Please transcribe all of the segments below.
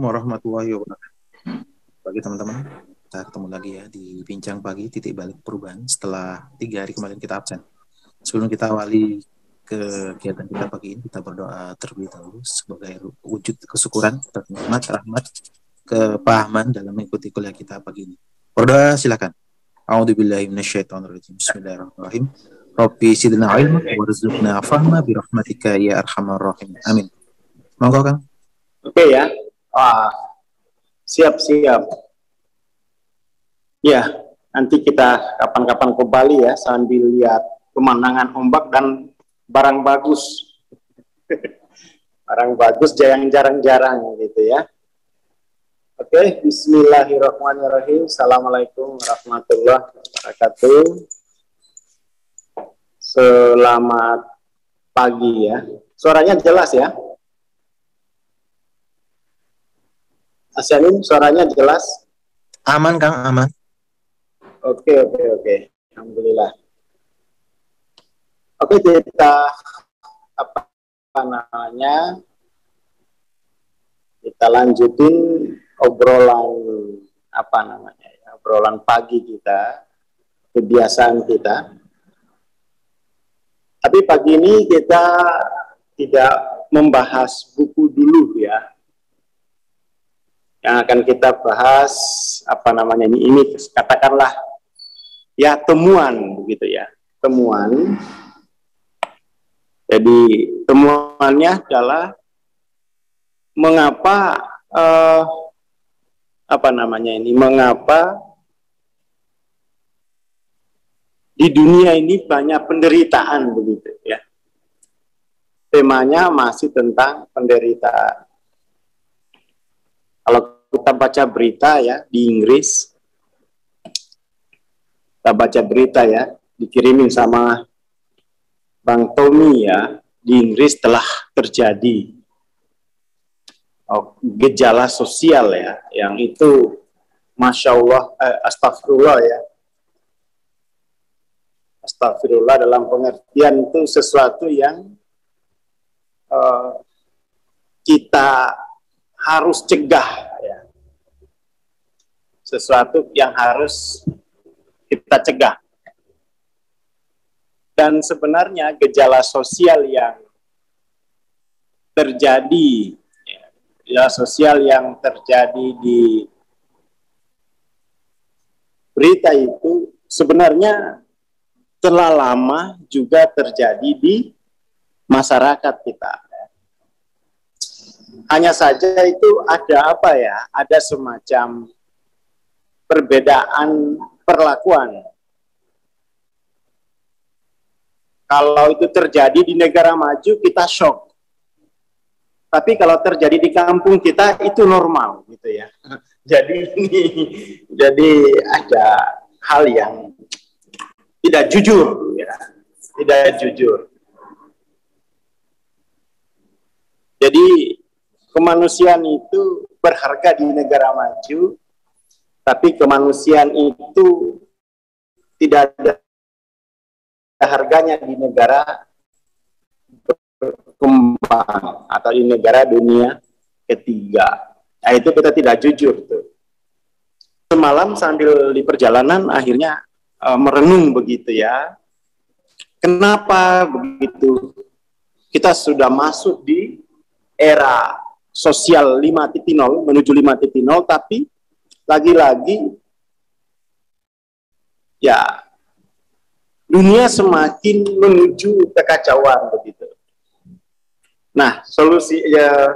warahmatullahi wabarakatuh. Pagi teman-teman, kita ketemu lagi ya di Bincang Pagi Titik Balik Perubahan setelah 3 hari kemarin kita absen. Sebelum kita awali kegiatan kita pagi ini, kita berdoa terlebih dahulu sebagai wujud kesyukuran atas nikmat rahmat kepahaman dalam mengikuti kuliah kita pagi ini. Berdoa silakan. A'udzubillahi minasyaitonirrajim. Bismillahirrahmanirrahim. Rabbi zidna ilma warzuqna fahma birahmatika ya arhamar rahim. Amin. Monggo Kang. Oke ya. Siap-siap. Ya, nanti kita kapan-kapan ke Bali ya sambil lihat pemandangan ombak dan barang bagus. Barang bagus yang jarang-jarang gitu ya. Oke, bismillahirrahmanirrahim. Assalamualaikum warahmatullahi wabarakatuh. Selamat pagi ya. Suaranya jelas ya? Asyanin, suaranya jelas? Aman Kang, aman. Oke. Alhamdulillah. Oke, kita kita lanjutin obrolan pagi kita, kebiasaan kita. Tapi pagi ini kita tidak membahas buku dulu ya. Yang akan kita bahas ini katakanlah ya temuan begitu ya, temuan. Jadi temuannya adalah mengapa mengapa di dunia ini banyak penderitaan begitu ya. Temanya masih tentang penderitaan. Kalau kita baca berita ya di Inggris, kita baca berita ya, dikirimin sama Bang Tommy ya, di Inggris telah terjadi gejala sosial ya, yang itu Masya Allah, astagfirullah ya. Astagfirullah dalam pengertian itu sesuatu yang kita harus cegah ya. Sesuatu yang harus kita cegah. Dan sebenarnya gejala sosial yang terjadi di berita itu sebenarnya telah lama juga terjadi di masyarakat kita. Hanya saja itu ada semacam perbedaan perlakuan. Kalau itu terjadi di negara maju, kita shock. Tapi kalau terjadi di kampung kita, itu normal, gitu ya. Jadi ada hal yang tidak jujur, ya. Tidak jujur. Jadi kemanusiaan itu berharga di negara maju, tapi kemanusiaan itu tidak ada harganya di negara berkembang atau di negara dunia ketiga. Nah, itu kita tidak jujur tuh. Semalam sambil di perjalanan akhirnya merenung begitu ya. Kenapa begitu? Kita sudah masuk di era sosial 5.0 menuju 5.0, tapi lagi-lagi ya dunia semakin menuju kekacauan begitu. Nah, solusi ya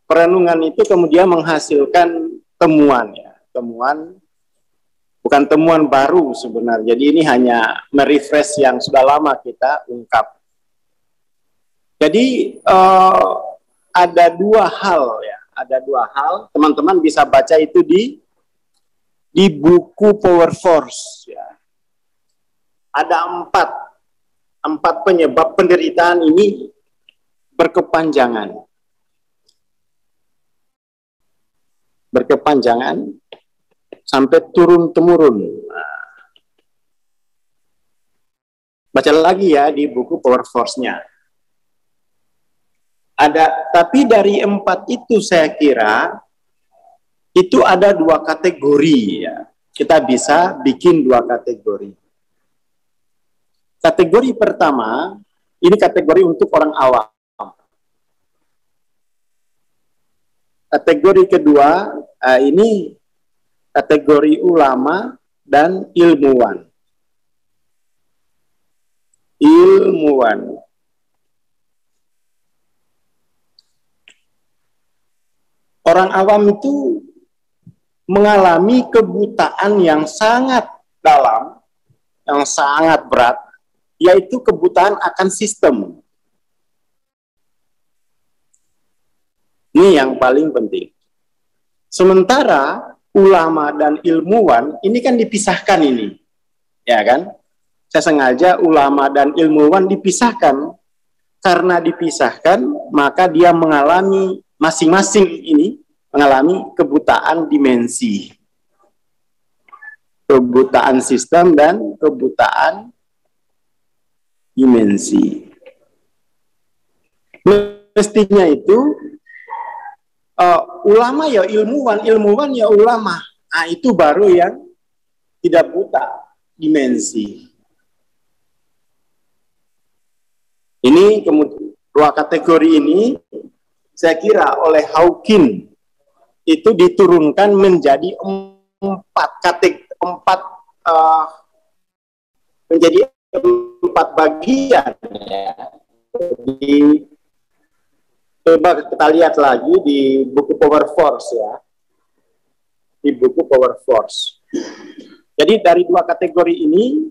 perenungan itu kemudian menghasilkan temuan ya. Temuan bukan temuan baru sebenarnya. Jadi ini hanya merefresh yang sudah lama kita ungkap. Jadi ada dua hal ya, teman-teman bisa baca itu di buku Power Force ya. Ada empat penyebab penderitaan ini berkepanjangan sampai turun-temurun. Nah, baca lagi ya di buku Power Force-nya. Tapi dari 4 itu saya kira itu ada dua kategori ya. Kita bisa bikin dua kategori. Kategori pertama, ini kategori untuk orang awam. Kategori kedua, ini kategori ulama dan ilmuwan. Ilmuwan. Orang awam itu mengalami kebutaan yang sangat dalam, yang sangat berat, yaitu kebutaan akan sistem. Ini yang paling penting. Sementara ulama dan ilmuwan ini kan dipisahkan ini, ya kan? Saya sengaja ulama dan ilmuwan dipisahkan. Karena dipisahkan, maka dia mengalami masing-masing ini mengalami kebutaan dimensi, kebutaan sistem dan kebutaan dimensi. Mestinya itu ulama ya ilmuwan, ilmuwan ya ulama. Nah, itu baru yang tidak buta dimensi. Ini kemudian dua kategori ini saya kira oleh Hawking itu diturunkan menjadi menjadi empat bagian. Coba kita lihat lagi di buku Power Force ya, di buku Power Force. Jadi dari dua kategori ini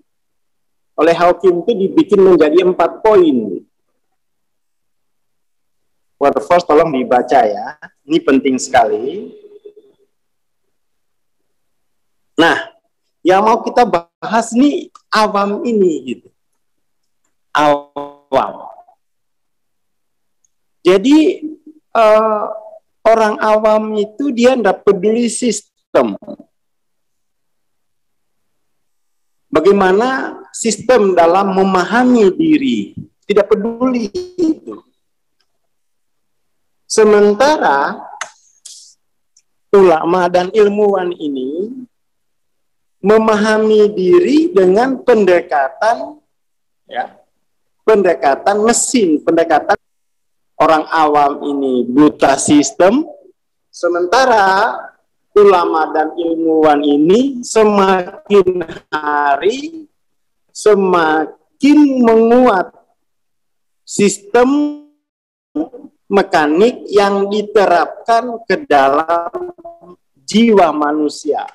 oleh Hawking itu dibikin menjadi 4 poin. Power Force tolong dibaca ya, ini penting sekali. Nah, yang mau kita bahas nih awam ini gitu, awam. Jadi orang awam itu dia tidak peduli sistem. Bagaimana sistem dalam memahami diri, tidak peduli itu. Sementara ulama dan ilmuwan ini memahami diri dengan pendekatan ya, pendekatan mesin, pendekatan. Orang awam ini buta sistem, sementara ulama dan ilmuwan ini semakin hari semakin menguat sistem mekanik yang diterapkan ke dalam jiwa manusia.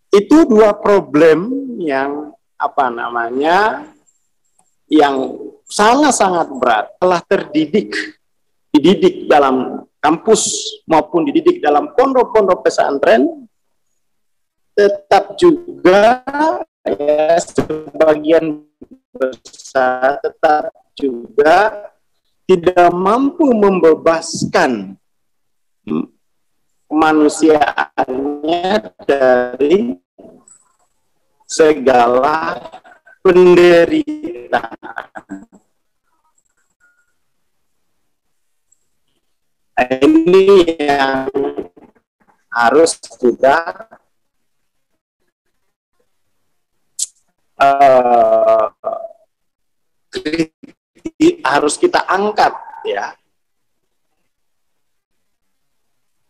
Itu dua problem yang yang sangat-sangat berat, telah dididik dalam kampus maupun dididik dalam pondok-pondok pesantren, tetap juga ya sebagian besar tetap juga tidak mampu membebaskan kemanusiaannya dari segala penderitaan. Ini yang harus kita harus kita angkat ya.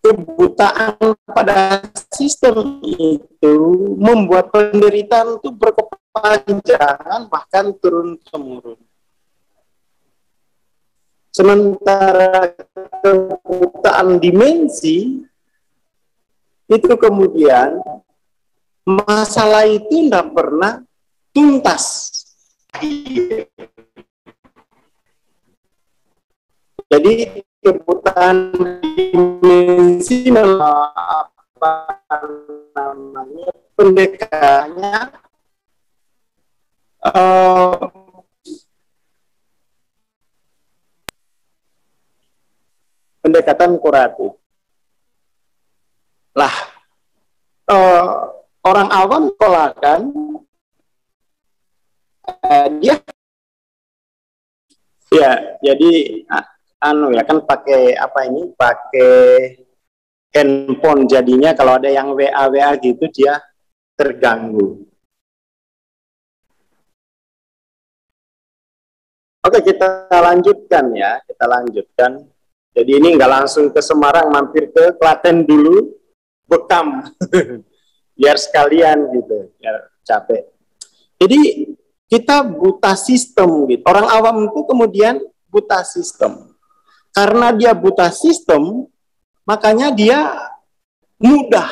Kebutaan pada sistem itu membuat penderitaan itu berkepanjangan bahkan turun-temurun. Sementara kebutaan dimensi itu kemudian masalah itu tidak pernah tuntas. Jadi kebutaan dimensi pendekatannya pendekatan kuratif. Lah, orang awam kolahkan dia ya jadi anu ya kan pakai apa ini, pakai handphone, jadinya kalau ada yang WA gitu dia terganggu. Oke, kita lanjutkan ya, kita lanjutkan. Jadi ini nggak langsung ke Semarang, mampir ke Klaten dulu, Bekam, biar sekalian gitu, biar capek. Jadi kita buta sistem gitu. Orang awam itu kemudian buta sistem. Karena dia buta sistem, makanya dia mudah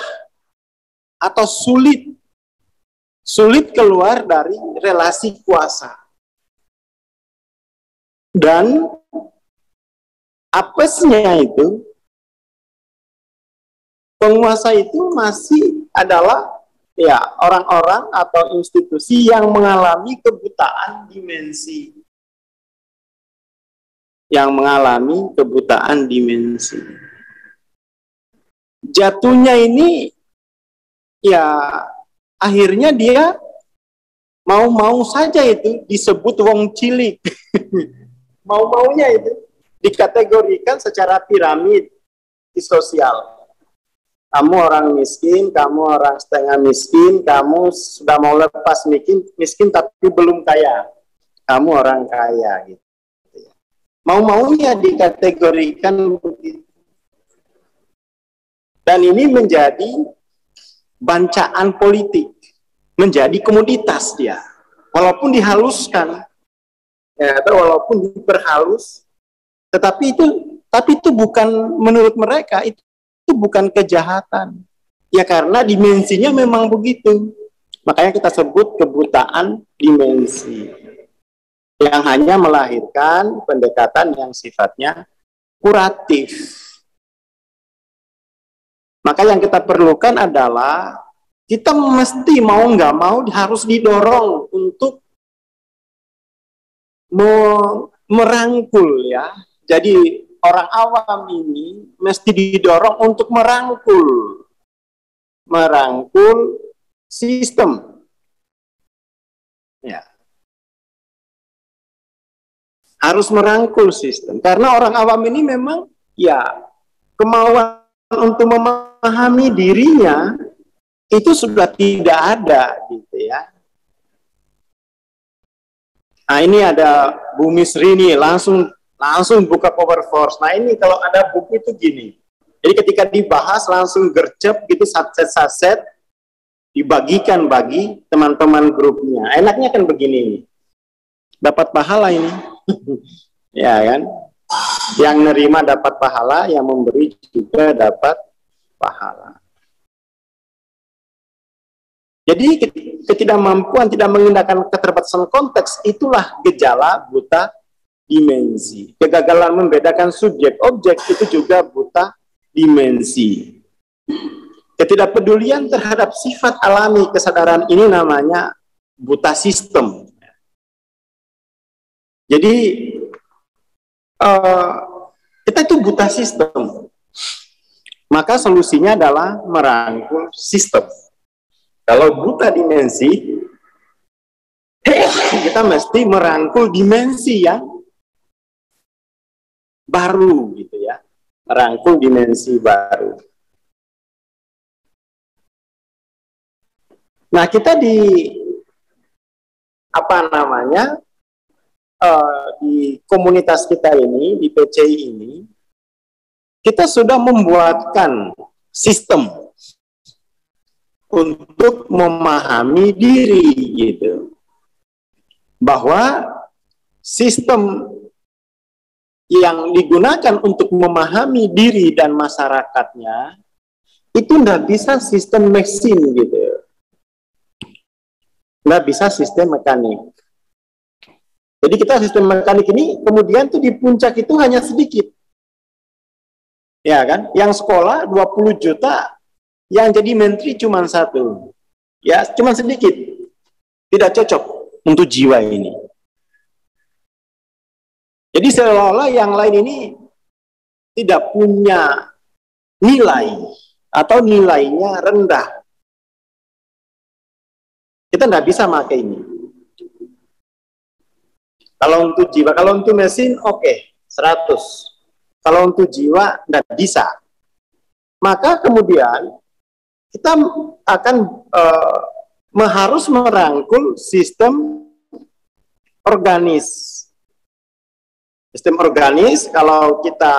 atau sulit keluar dari relasi kuasa. Dan apesnya itu, penguasa itu masih adalah ya orang-orang atau institusi yang mengalami kebutaan dimensi. Yang mengalami kebutaan dimensi. Jatuhnya ini ya akhirnya dia mau-mau saja itu disebut wong cilik. Mau-maunya itu dikategorikan secara piramid sosial. Kamu orang miskin, kamu orang setengah miskin, kamu sudah mau lepas miskin tapi belum kaya. Kamu orang kaya gitu. Mau-maunya dikategorikan begitu. Dan ini menjadi bancaan politik, menjadi komoditas dia. Walaupun dihaluskan, ya, atau walaupun diperhalus, tetapi itu bukan menurut mereka, itu bukan kejahatan. Ya karena dimensinya memang begitu. Makanya kita sebut kebutaan dimensi. Yang hanya melahirkan pendekatan yang sifatnya kuratif. Maka yang kita perlukan adalah kita mesti mau nggak mau harus didorong untuk merangkul ya. Jadi orang awam ini mesti didorong untuk merangkul sistem. Ya. Harus merangkul sistem. Karena orang awam ini memang ya kemauan untuk memahami dirinya itu sudah tidak ada gitu ya. Nah ini ada Bu Misrini langsung buka Power Force. Nah ini kalau ada buku itu gini. Jadi ketika dibahas langsung gercep gitu saset-saset dibagikan bagi teman-teman grupnya. Enaknya kan begini. Dapat pahala ini. Ya kan? Yang nerima dapat pahala, yang memberi juga dapat pahala. Jadi ketidakmampuan tidak mengindahkan keterbatasan konteks itulah gejala buta dimensi. Kegagalan membedakan subjek objek itu juga buta dimensi. Ketidakpedulian terhadap sifat alami kesadaran ini namanya buta sistem. Jadi kita itu buta sistem. Maka solusinya adalah merangkul sistem. Kalau buta dimensi, kita mesti merangkul dimensi yang baru gitu ya. Merangkul dimensi baru. Nah, kita di di komunitas kita ini, di PCI ini, kita sudah membuatkan sistem untuk memahami diri gitu. Bahwa sistem yang digunakan untuk memahami diri dan masyarakatnya itu nggak bisa sistem mesin gitu. Nggak bisa sistem mekanik. Jadi kita sistem mekanik ini kemudian tuh di puncak itu hanya sedikit. Ya kan? Yang sekolah 20 juta, yang jadi menteri cuma 1. Ya, cuma sedikit. Tidak cocok untuk jiwa ini. Jadi seolah-olah yang lain ini tidak punya nilai atau nilainya rendah. Kita nggak bisa pakai ini. Kalau untuk jiwa, kalau untuk mesin, oke, 100. Kalau untuk jiwa tidak bisa. Maka kemudian kita akan harus merangkul sistem organis. Sistem organis, kalau kita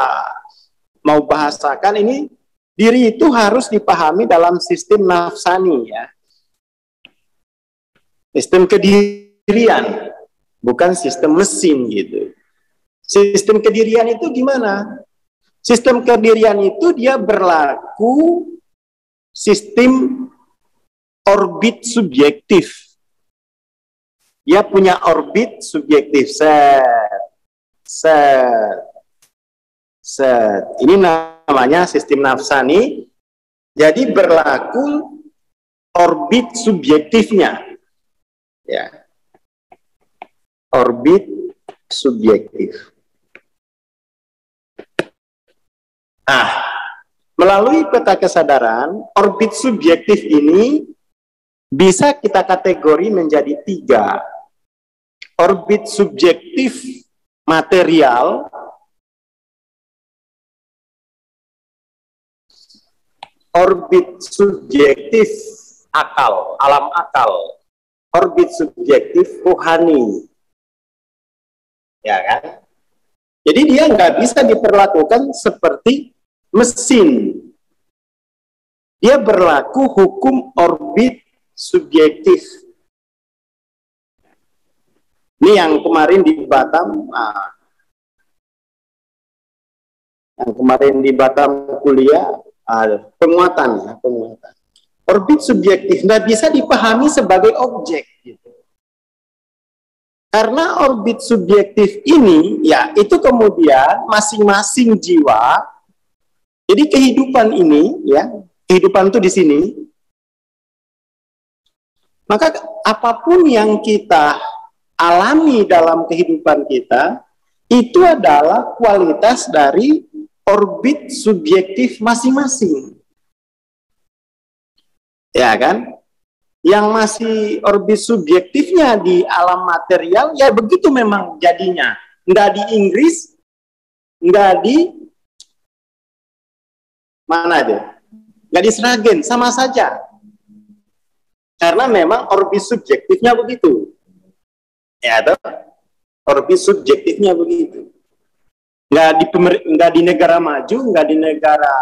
mau bahasakan ini, diri itu harus dipahami dalam sistem nafsani, ya. Sistem kedirian, bukan sistem mesin gitu. Sistem kedirian itu gimana? Sistem kedirian itu dia berlaku sistem orbit subjektif. Dia punya orbit subjektif. Ini namanya sistem nafsani. Jadi berlaku orbit subjektifnya. Ya. Orbit subjektif. Melalui peta kesadaran, orbit subjektif ini bisa kita kategori menjadi 3. Orbit subjektif material, orbit subjektif akal, alam akal, orbit subjektif rohani. Ya kan? Jadi dia nggak bisa diperlakukan seperti mesin. Dia berlaku hukum orbit subjektif. Ini yang kemarin di Batam, yang kemarin di Batam kuliah, penguatan. Orbit subjektif nggak bisa dipahami sebagai objek. Gitu. Karena orbit subjektif ini, ya itu kemudian masing-masing jiwa. Jadi kehidupan ini, ya kehidupan itu di sini. Maka apapun yang kita alami dalam kehidupan kita, itu adalah kualitas dari orbit subjektif masing-masing. Ya kan? Yang masih orbit subjektifnya di alam material, ya begitu memang jadinya. Nggak di Inggris, nggak di mana dia? Nggak di Sragen, sama saja. Karena memang orbit subjektifnya begitu. Ya, toh? Orbit subjektifnya begitu. Nggak di negara maju, nggak di negara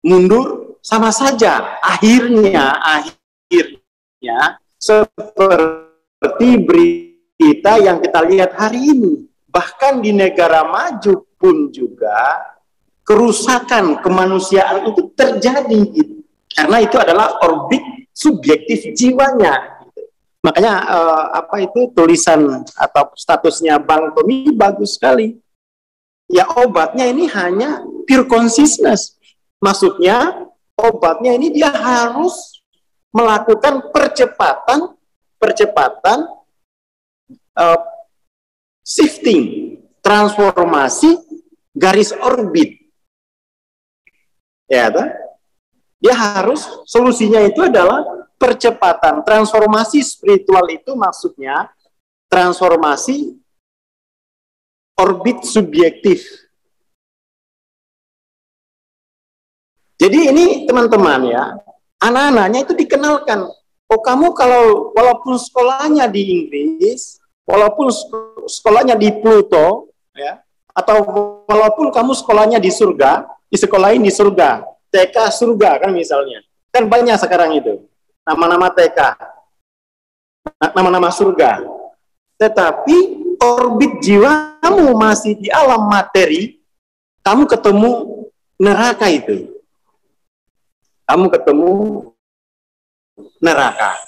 mundur, sama saja. Akhirnya seperti berita yang kita lihat hari ini. Bahkan di negara maju pun juga kerusakan kemanusiaan itu terjadi gitu. Karena itu adalah orbit subjektif jiwanya gitu. Makanya tulisan atau statusnya Bang Tommy bagus sekali. Ya obatnya ini hanya pure consciousness. Maksudnya obatnya ini dia harus melakukan percepatan shifting, transformasi garis orbit. Ya, toh? Dia harus, solusinya itu adalah percepatan transformasi spiritual, itu maksudnya transformasi orbit subjektif. Jadi ini teman-teman ya, anak-anaknya itu dikenalkan. Oh kamu kalau walaupun sekolahnya di Inggris, walaupun sekolahnya di Pluto, ya, atau walaupun kamu sekolahnya di surga, disekolahin di surga, TK surga kan misalnya. Kan banyak sekarang itu, nama-nama TK, nama-nama surga. Tetapi orbit jiwamu masih di alam materi, kamu ketemu neraka itu. Kamu ketemu neraka.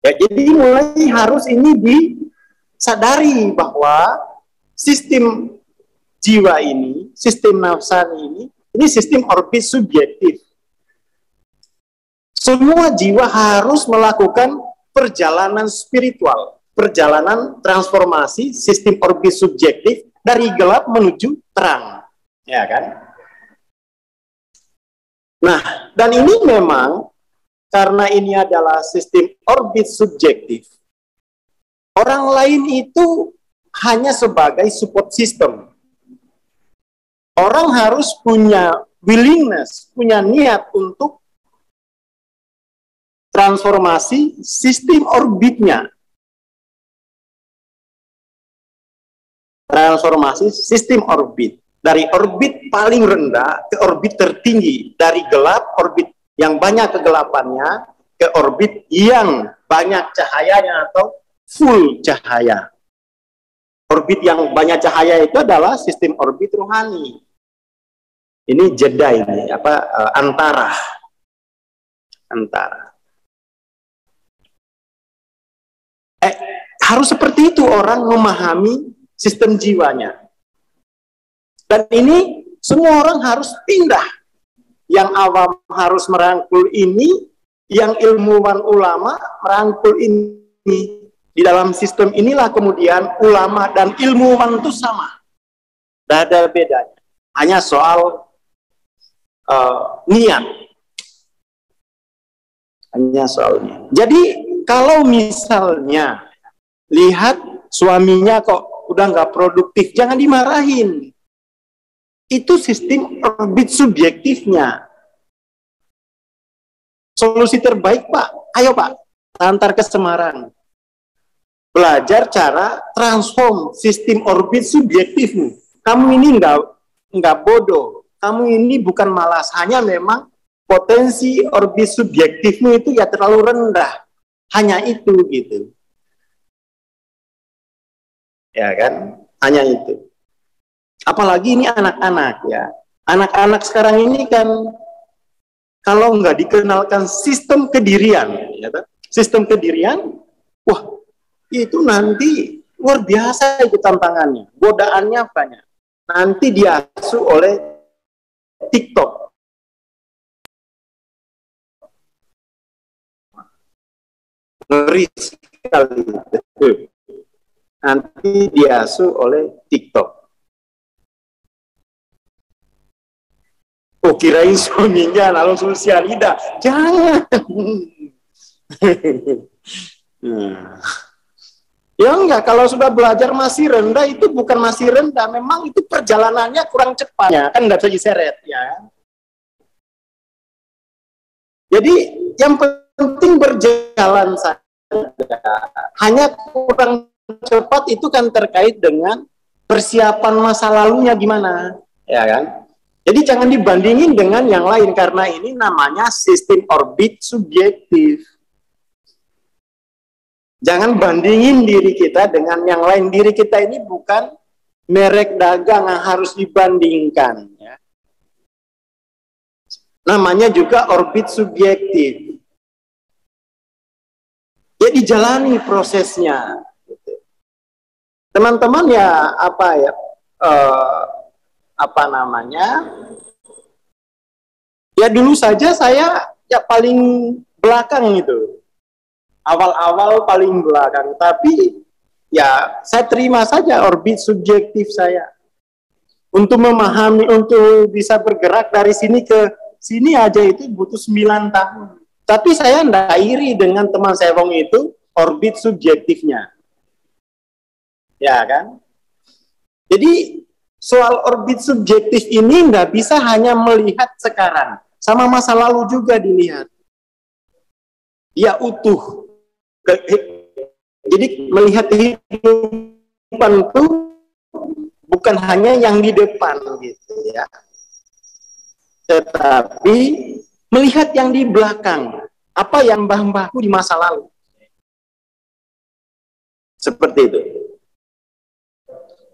Ya, jadi mulai harus ini disadari bahwa sistem jiwa ini, sistem nafsani ini sistem orbit subjektif. Semua jiwa harus melakukan perjalanan spiritual, perjalanan transformasi sistem orbit subjektif dari gelap menuju terang, ya kan? Nah, dan ini memang karena ini adalah sistem orbit subjektif. Orang lain itu hanya sebagai support system. Orang harus punya willingness, punya niat untuk transformasi sistem orbitnya. Transformasi sistem orbit. Dari orbit paling rendah ke orbit tertinggi. Dari gelap, orbit yang banyak kegelapannya, ke orbit yang banyak cahayanya atau full cahaya. Orbit yang banyak cahaya itu adalah sistem orbit rohani. Ini jeda ini, antara. Harus seperti itu orang memahami sistem jiwanya. Dan ini semua orang harus pindah. Yang awam harus merangkul ini, yang ilmuwan ulama merangkul ini. Di dalam sistem inilah kemudian ulama dan ilmuwan itu sama. Tidak ada bedanya. Hanya soal niat. Hanya soal niat. Jadi kalau misalnya lihat suaminya kok udah nggak produktif, jangan dimarahin. Itu sistem orbit subjektifnya. Solusi terbaik, Pak, ayo Pak, antar ke Semarang. Belajar cara transform sistem orbit subjektifmu. Kamu ini nggak bodoh. Kamu ini bukan malas, hanya memang potensi orbit subjektifmu itu ya terlalu rendah. Hanya itu gitu. Ya kan? Hanya itu. Apalagi ini anak-anak ya. Anak-anak sekarang ini kan kalau nggak dikenalkan sistem kedirian, ya kan? Sistem kedirian, wah itu nanti luar biasa itu tantangannya. Godaannya banyak. Nanti diasuh oleh TikTok. Ngeri sekali. Nanti diasuh oleh TikTok. Oh, kirain suaminya langsung sianida. Jangan. Ya enggak, kalau sudah belajar masih rendah, itu bukan masih rendah, memang itu perjalanannya kurang cepatnya, kan nggak bisa diseret ya. Jadi yang penting berjalan saja, hanya kurang cepat itu kan terkait dengan persiapan masa lalunya gimana, ya kan? Jadi jangan dibandingin dengan yang lain, karena ini namanya sistem orbit subjektif. Jangan bandingin diri kita dengan yang lain. Diri kita ini bukan merek dagang yang harus dibandingkan. Ya. Namanya juga orbit subjektif. Ya dijalani prosesnya. Teman-teman ya ya dulu saja saya ya paling belakang itu. Awal-awal paling belakang, tapi ya saya terima saja orbit subjektif saya. Untuk memahami, untuk bisa bergerak dari sini ke sini aja itu butuh 9 tahun. Tapi saya tidak iri dengan teman saya Wong itu orbit subjektifnya. Ya kan? Jadi soal orbit subjektif ini nggak bisa hanya melihat sekarang. Sama masa lalu juga dilihat. Dia utuh. Jadi melihat kehidupan itu bukan hanya yang di depan gitu ya, tetapi melihat yang di belakang, apa yang mbah-mbahku di masa lalu, seperti itu.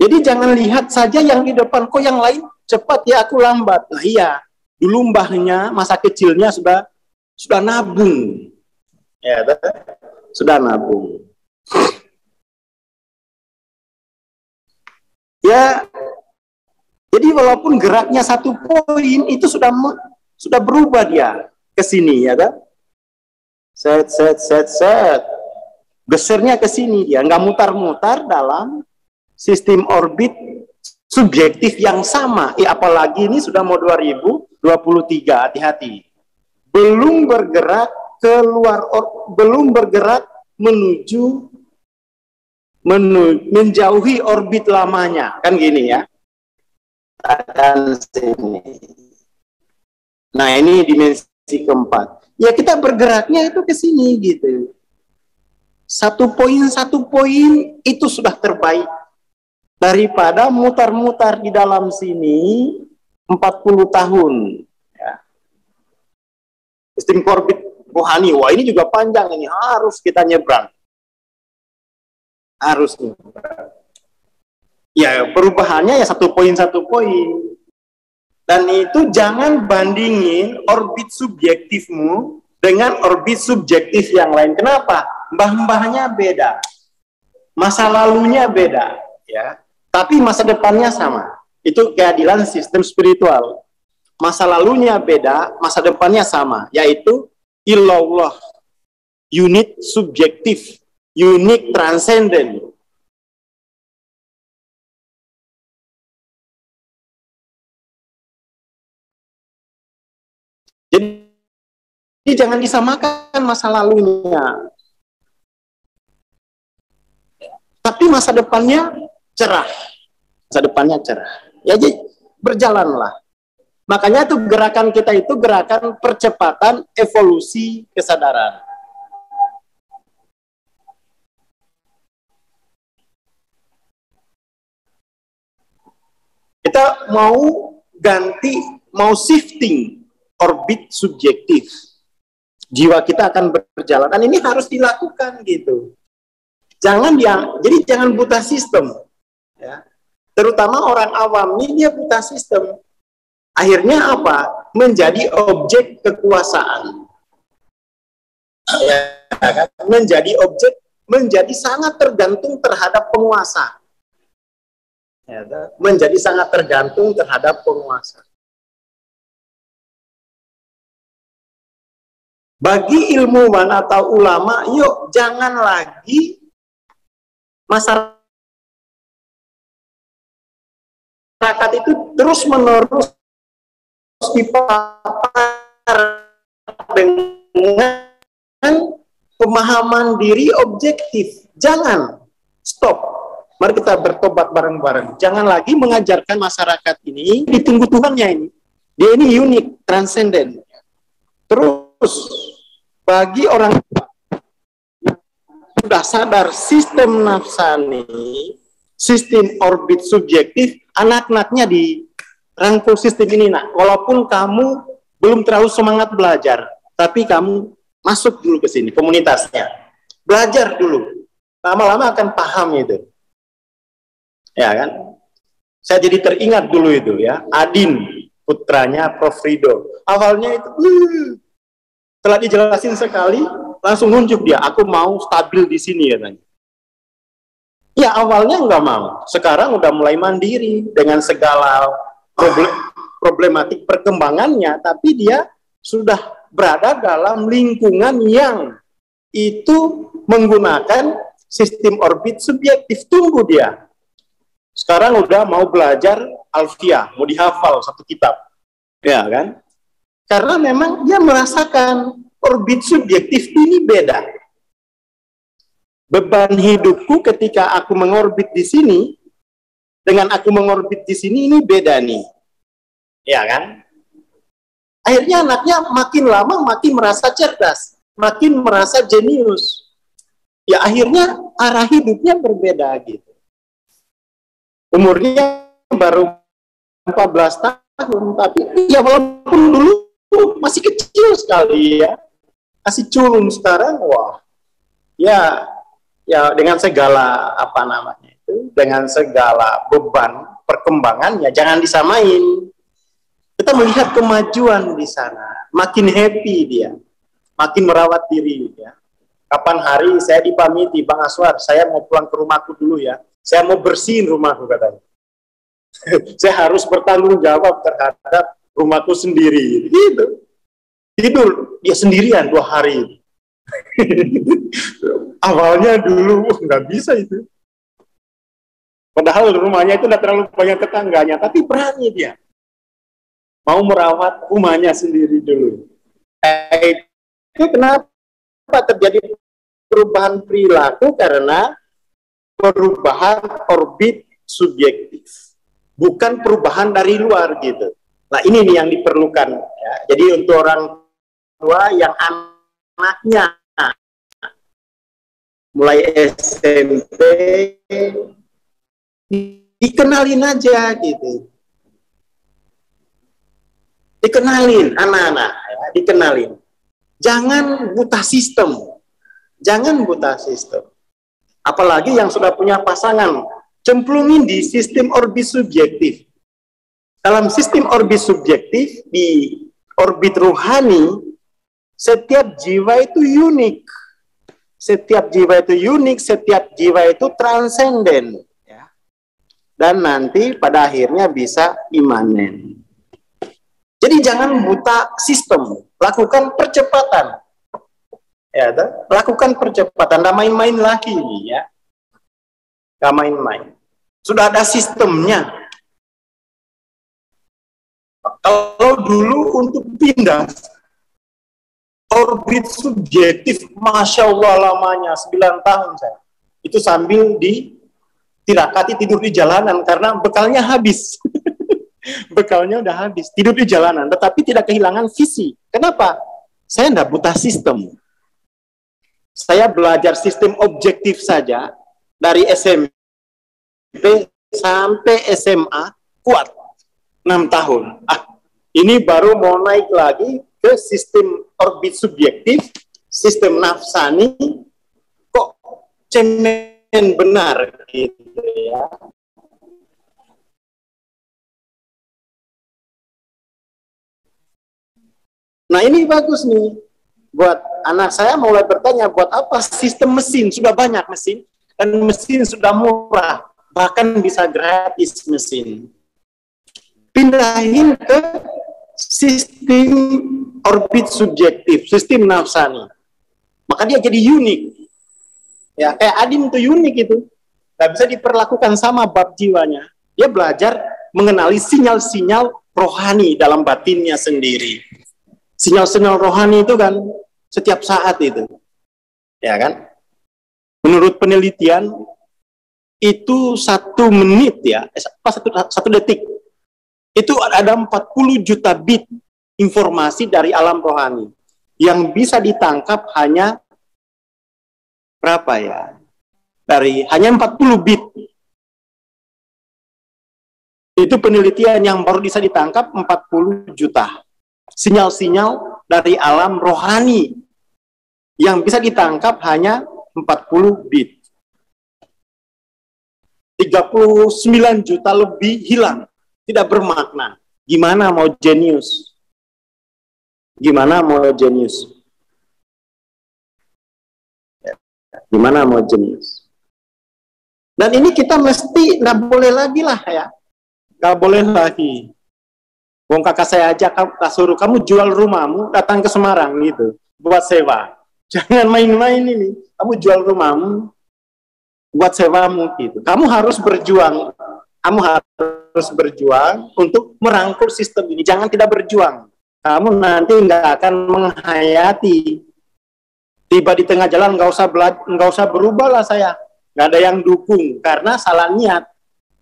Jadi jangan lihat saja yang di depan, kok yang lain cepat ya aku lambat. Nah iya, dulu mbahnya masa kecilnya sudah nabung, ya. Sudah nabung. Ya, jadi walaupun geraknya 1 poin itu sudah berubah dia ke sini ya kan? Set. Gesernya ke sini dia, nggak mutar-mutar dalam sistem orbit subjektif yang sama. Apalagi ini sudah mau 2023, hati-hati. Belum bergerak keluar, belum bergerak menuju menjauhi orbit lamanya, kan gini ya. Dan sini. Nah, ini dimensi keempat. Ya kita bergeraknya itu ke sini gitu. Satu poin itu sudah terbaik daripada mutar-mutar di dalam sini 40 tahun. Ya. Sistem orbit rohani, wah ini juga panjang, ini harus kita nyebrang. Harus nyebrang. Ya perubahannya ya satu poin. Dan itu jangan bandingin orbit subjektifmu dengan orbit subjektif yang lain. Kenapa? Mbah-mbahnya beda, masa lalunya beda, ya. Tapi masa depannya sama. Itu keadilan sistem spiritual. Masa lalunya beda, masa depannya sama, yaitu illallah, unit subjektif, unit transcendent. Jadi jangan disamakan masa lalunya. Tapi masa depannya cerah. Masa depannya cerah. Ya jadi berjalanlah. Makanya tuh gerakan kita itu gerakan percepatan evolusi kesadaran. Kita mau ganti, mau shifting orbit subjektif. Jiwa kita akan berjalan. Dan ini harus dilakukan gitu. Jadi jangan buta sistem. Ya. Terutama orang awam ini dia buta sistem. Akhirnya apa? Menjadi objek kekuasaan. Ya, kan? Menjadi sangat tergantung terhadap penguasa. Ya, menjadi sangat tergantung terhadap penguasa. Bagi ilmuwan atau ulama, yuk jangan lagi masyarakat itu terus-menerus dipapar dengan pemahaman diri objektif. Jangan, stop. Mari kita bertobat bareng-bareng. Jangan lagi mengajarkan masyarakat ini ditunggu Tuhannya ini. Dia ini unik, transenden. Terus bagi orang tua yang sudah sadar sistem nafsani, sistem orbit subjektif, anak-anaknya dirangkul sistem ini, nak. Walaupun kamu belum terlalu semangat belajar, tapi kamu masuk dulu ke sini, komunitasnya. Belajar dulu. Lama-lama akan paham itu. Ya kan? Saya jadi teringat dulu itu ya, Adin, putranya Prof. Rido. Awalnya itu, setelah dijelasin sekali, langsung nunjuk dia, aku mau stabil di sini katanya. Ya awalnya nggak mau, sekarang udah mulai mandiri dengan segala problematik perkembangannya, tapi dia sudah berada dalam lingkungan yang itu menggunakan sistem orbit subjektif. Tunggu dia. Sekarang udah mau belajar Alfiah, mau dihafal satu kitab. Ya kan? Karena memang dia merasakan orbit subjektif ini beda. Beban hidupku ketika aku mengorbit di sini, dengan aku mengorbit di sini ini beda nih. Ya kan? Akhirnya anaknya makin lama makin merasa cerdas, makin merasa jenius. Ya akhirnya arah hidupnya berbeda gitu. Umurnya baru 14 tahun, tapi ya walaupun dulu masih kecil sekali ya, masih culun. Sekarang wah, ya dengan segala apa namanya itu, dengan segala beban perkembangannya jangan disamain. Kita melihat kemajuan di sana, makin happy dia, makin merawat diri ya. Kapan hari saya dipamiti, Bang Aswar, saya mau pulang ke rumahku dulu ya, saya mau bersihin rumahku katanya. Saya harus bertanggung jawab terhadap rumahku sendiri gitu. Tidur dia sendirian 2 hari. Awalnya dulu nggak bisa itu. Padahal rumahnya itu tidak terlalu banyak tetangganya, tapi berani dia mau merawat rumahnya sendiri dulu. Itu kenapa terjadi perubahan perilaku? Karena perubahan orbit subjektif, bukan perubahan dari luar gitu. Nah ini nih yang diperlukan ya. Jadi untuk orang tua yang anaknya mulai SMP dikenalin aja gitu, dikenalin anak-anak ya, dikenalin, jangan buta sistem, jangan buta sistem. Apalagi yang sudah punya pasangan, cemplungin di sistem orbit subjektif. Dalam sistem orbit subjektif, di orbit rohani, setiap jiwa itu unik. Setiap jiwa itu unik, setiap jiwa itu transenden. Ya. Dan nanti pada akhirnya bisa imanen. Jadi jangan buta sistem, lakukan percepatan. Ya, lakukan percepatan, tidak main-main lagi ya. Tidak main-main. Sudah ada sistemnya. Kalau dulu untuk pindah orbit subjektif, Masya Allah lamanya 9 tahun saya. Itu sambil tirakati tidur di jalanan karena bekalnya habis. Bekalnya udah habis, tidur di jalanan, tetapi tidak kehilangan visi. Kenapa? Saya tidak buta sistem. Saya belajar sistem objektif saja dari SMP sampai SMA kuat 6 tahun. Ini baru mau naik lagi ke sistem orbit subjektif, sistem nafsani, kok cemen benar gitu ya. Nah ini bagus nih. Buat anak saya mulai bertanya, buat apa sistem mesin? Sudah banyak mesin, dan mesin sudah murah, bahkan bisa gratis mesin. Pindahin ke sistem orbit subjektif, sistem nafsani. Maka dia jadi unik. Ya, kayak Adim itu unik itu. Gak bisa diperlakukan sama bab jiwanya. Dia belajar mengenali sinyal-sinyal rohani dalam batinnya sendiri. Sinyal-sinyal rohani itu kan setiap saat itu, ya kan? Menurut penelitian itu 1 menit ya, satu detik itu ada 40 juta bit informasi dari alam rohani yang bisa ditangkap hanya berapa ya? Hanya 40 bit. Itu penelitian yang baru bisa ditangkap 40 juta. Sinyal-sinyal dari alam rohani yang bisa ditangkap hanya 40 bit. 39 juta lebih hilang, tidak bermakna. Gimana mau jenius? Gimana mau jenius? Gimana mau jenius? Dan ini kita mesti nggak boleh lagi lah ya, nggak boleh lagi. Wong kakak saya aja suruh kamu jual rumahmu, datang ke Semarang gitu, buat sewa. Jangan main-main ini. Kamu jual rumahmu, buat sewamu gitu. Kamu harus berjuang. Kamu harus berjuang untuk merangkul sistem ini. Jangan tidak berjuang. Kamu nanti nggak akan menghayati. Tiba di tengah jalan nggak usah berubah lah saya. Nggak ada yang dukung karena salah niat.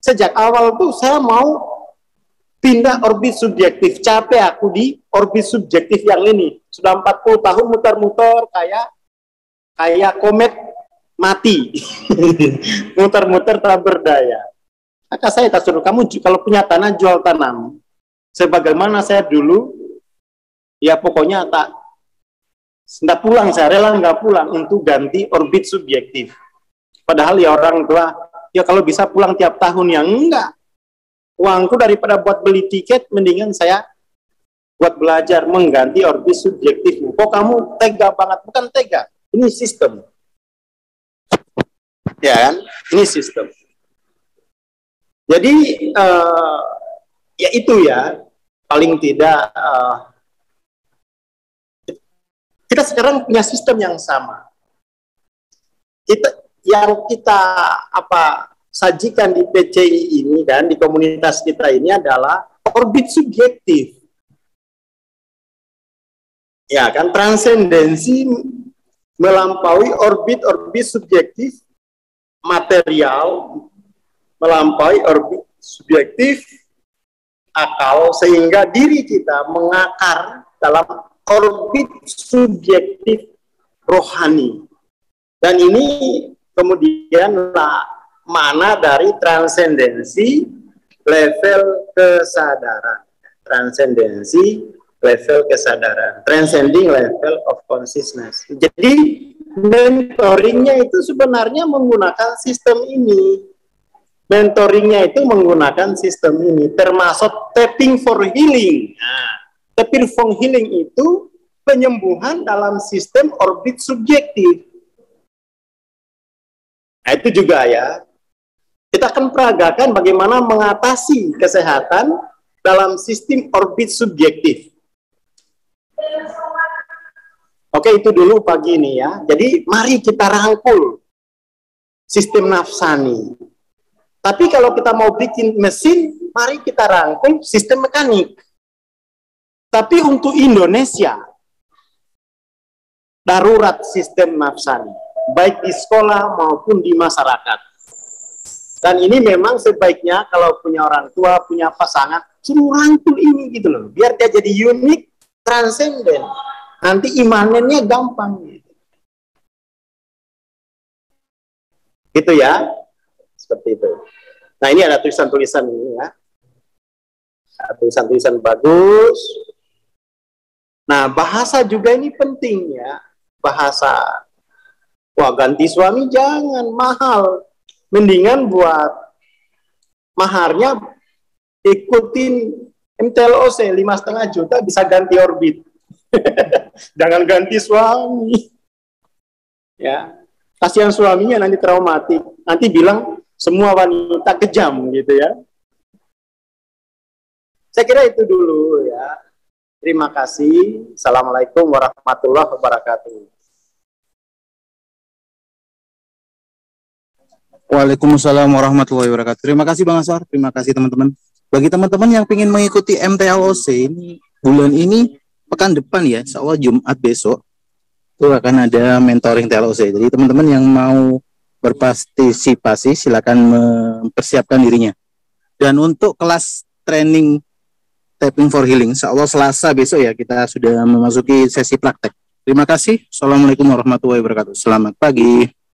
Sejak awal tuh saya mau pindah orbit subjektif, capek aku di orbit subjektif yang ini. Sudah 40 tahun muter-muter kayak komet mati. Muter-muter tak berdaya. Maka saya tak suruh kamu kalau punya tanah jual tanam. Sebagaimana saya dulu, ya pokoknya nggak pulang, saya rela nggak pulang untuk ganti orbit subjektif. Padahal ya orang tua, ya kalau bisa pulang tiap tahun, ya enggak. Uangku daripada buat beli tiket, mendingan saya buat belajar mengganti orbit subjektif. Kok kamu tega banget? Bukan tega, ini sistem. Ya kan? Ini sistem. Jadi, ya itu ya, paling tidak, kita sekarang punya sistem yang sama. Yang kita sajikan di PCI ini dan di komunitas kita ini adalah orbit subjektif. Ya kan, transendensi melampaui orbit subjektif material melampaui orbit subjektif akal sehingga diri kita mengakar dalam orbit subjektif rohani. Dan ini kemudian mana dari transendensi level kesadaran. Transendensi level kesadaran. Transcending level of consciousness. Jadi mentoringnya itu sebenarnya menggunakan sistem ini. Mentoringnya itu menggunakan sistem ini. Termasuk tapping for healing. Nah, tapping for healing itu penyembuhan dalam sistem orbit subjektif. Nah, itu juga ya. Kita akan peragakan bagaimana mengatasi kesehatan dalam sistem orbit subjektif. Oke, itu dulu pagi ini ya. Jadi mari kita rangkul sistem nafsani. Tapi kalau kita mau bikin mesin, mari kita rangkul sistem mekanik. Tapi untuk Indonesia, darurat sistem nafsani, baik di sekolah maupun di masyarakat. Dan ini memang sebaiknya kalau punya orang tua, punya pasangan, suruh rangkul ini gitu loh. Biar dia jadi unik, transenden. Nanti imanennya gampang. Gitu ya. Seperti itu. Nah, ini ada tulisan-tulisan ini ya. Tulisan-tulisan bagus. Nah, bahasa juga ini penting ya. Bahasa. Wah, ganti suami jangan, mahal. Mendingan buat maharnya ikutin MTLOC 5,5 juta bisa ganti orbit. Jangan ganti suami. Ya. Kasihan suaminya nanti traumatik. Nanti bilang semua wanita kejam gitu ya. Saya kira itu dulu ya. Terima kasih. Assalamualaikum warahmatullahi wabarakatuh. Waalaikumsalam warahmatullahi wabarakatuh. Terima kasih Bang Aswar, terima kasih teman-teman. Bagi teman-teman yang ingin mengikuti MTLOC ini bulan ini, pekan depan ya, insya Allah Jumat besok itu akan ada mentoring TLOC. Jadi teman-teman yang mau berpartisipasi silakan mempersiapkan dirinya. Dan untuk kelas training tapping for healing, insya Allah Selasa besok ya kita sudah memasuki sesi praktek. Terima kasih. Assalamualaikum warahmatullahi wabarakatuh. Selamat pagi.